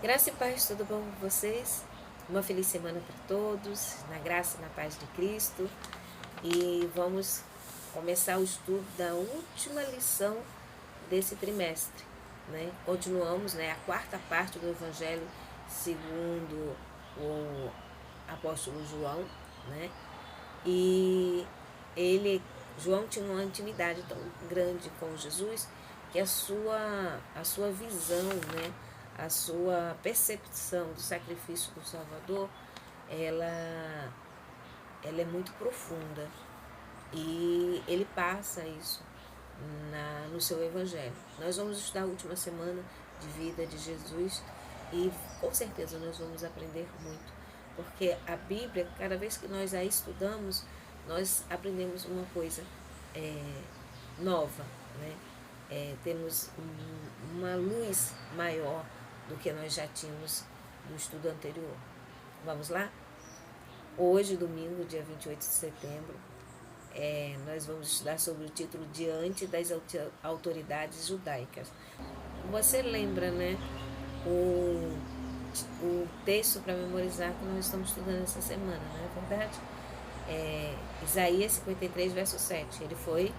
Graça e paz, tudo bom com vocês? Uma feliz semana para todos, na graça e na paz de Cristo. E vamos começar o estudo da última lição desse trimestre, né? Continuamos, né, a quarta parte do Evangelho segundo o apóstolo João, né? E João tinha uma intimidade tão grande com Jesus que a sua visão, né, a sua percepção do sacrifício do Salvador, ela, ela é muito profunda e ele passa isso no seu Evangelho. Nós vamos estudar a última semana de vida de Jesus e com certeza nós vamos aprender muito, porque a Bíblia, cada vez que nós a estudamos, nós aprendemos uma coisa é, nova, né? Temos uma luz maior do que nós já tínhamos do estudo anterior. Vamos lá? Hoje, domingo, dia 28 de setembro, nós vamos estudar sobre o título Diante das Autoridades Judaicas. Você lembra, né, o texto para memorizar que nós estamos estudando essa semana, não é verdade? Isaías 53, verso 7. Ele foi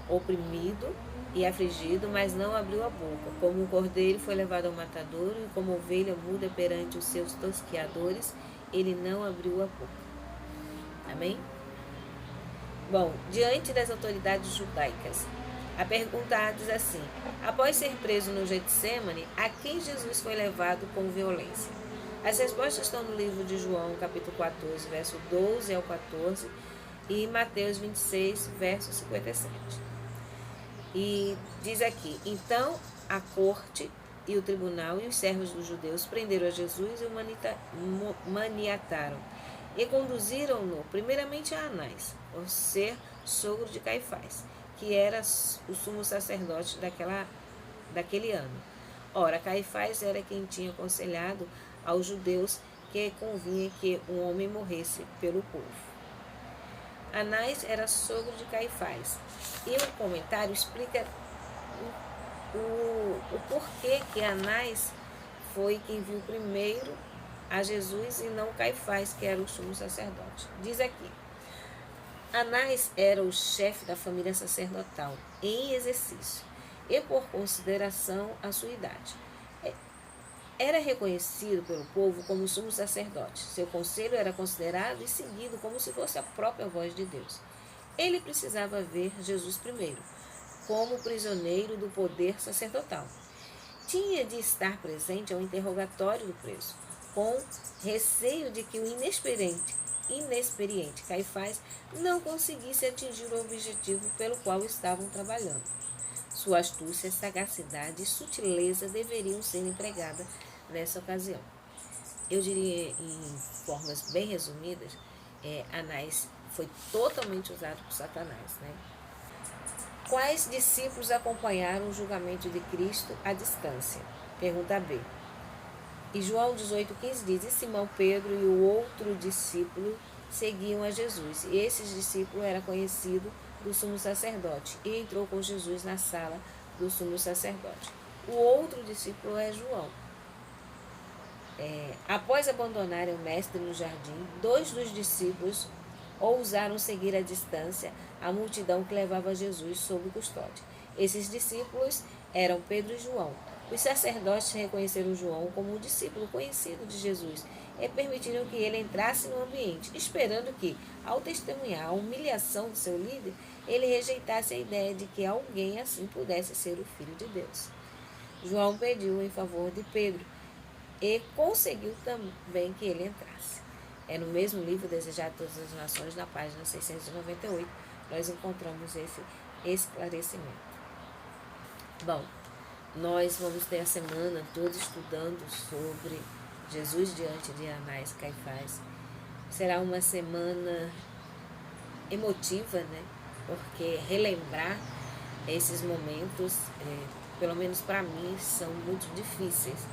oprimido e afligido, mas não abriu a boca. Como um cordeiro foi levado ao matadouro, e como ovelha muda perante os seus tosqueadores, ele não abriu a boca. Amém? Bom, diante das autoridades judaicas, a pergunta diz assim: após ser preso no Getsemane, a quem Jesus foi levado com violência? As respostas estão no livro de João, capítulo 14, verso 12 ao 14, e Mateus 26, verso 57. E diz aqui: então a corte e o tribunal e os servos dos judeus prenderam a Jesus e o maniataram e conduziram-no primeiramente a Anás, por ser sogro de Caifás, que era o sumo sacerdote daquele ano. Ora, Caifás era quem tinha aconselhado aos judeus que convinha que um homem morresse pelo povo. Anás era sogro de Caifás. E o comentário explica o porquê que Anás foi quem viu primeiro a Jesus e não Caifás, que era o sumo sacerdote. Diz aqui: Anás era o chefe da família sacerdotal em exercício e por consideração à sua idade. Era reconhecido pelo povo como sumo sacerdote. Seu conselho era considerado e seguido como se fosse a própria voz de Deus. Ele precisava ver Jesus primeiro, como prisioneiro do poder sacerdotal. Tinha de estar presente ao interrogatório do preso, com receio de que o inexperiente Caifás não conseguisse atingir o objetivo pelo qual estavam trabalhando. Sua astúcia, sagacidade e sutileza deveriam ser empregadas nessa ocasião. Eu diria, em formas bem resumidas, Anás foi totalmente usado por Satanás, né? Quais discípulos acompanharam o julgamento de Cristo à distância? Pergunta B. E João 18,15 diz: e Simão Pedro e o outro discípulo seguiam a Jesus. E esse discípulo era conhecido do sumo sacerdote e entrou com Jesus na sala do sumo sacerdote. O outro discípulo é João. Após abandonarem o mestre no jardim, 2 dos discípulos ousaram seguir à distância a multidão que levava Jesus sob custódia. Esses discípulos eram Pedro e João. Os sacerdotes reconheceram João como um discípulo conhecido de Jesus e permitiram que ele entrasse no ambiente, esperando que, ao testemunhar a humilhação de seu líder, ele rejeitasse a ideia de que alguém assim pudesse ser o Filho de Deus. João pediu em favor de Pedro e conseguiu também que ele entrasse. No mesmo livro Desejar Todas as Nações, na página 698, nós encontramos esse esclarecimento. Bom, nós vamos ter a semana toda estudando sobre Jesus diante de Anás e Caifás. Será uma semana emotiva, né? Porque relembrar esses momentos, pelo menos para mim, são muito difíceis.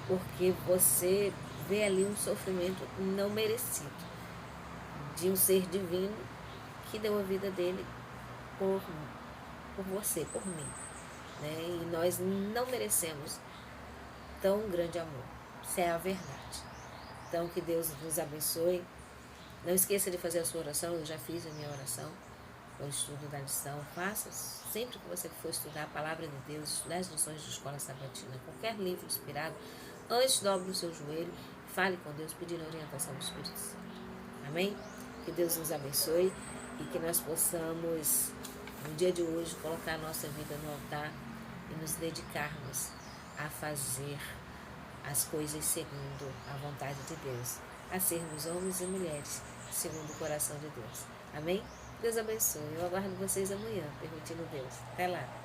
Porque você vê ali um sofrimento não merecido de um ser divino que deu a vida dele por você, por mim, né? E nós não merecemos tão grande amor. Isso é a verdade. Então, que Deus nos abençoe. Não esqueça de fazer a sua oração. Eu já fiz a minha oração, o estudo da lição. Faça sempre que você for estudar a palavra de Deus, estudar as lições de escola sabatina, qualquer livro inspirado, antes dobre o seu joelho, fale com Deus, pedindo a orientação do Espírito Santo. Amém? Que Deus nos abençoe e que nós possamos, no dia de hoje, colocar a nossa vida no altar e nos dedicarmos a fazer as coisas segundo a vontade de Deus, a sermos homens e mulheres segundo o coração de Deus. Amém? Deus abençoe. Eu aguardo vocês amanhã, permitindo Deus. Até lá.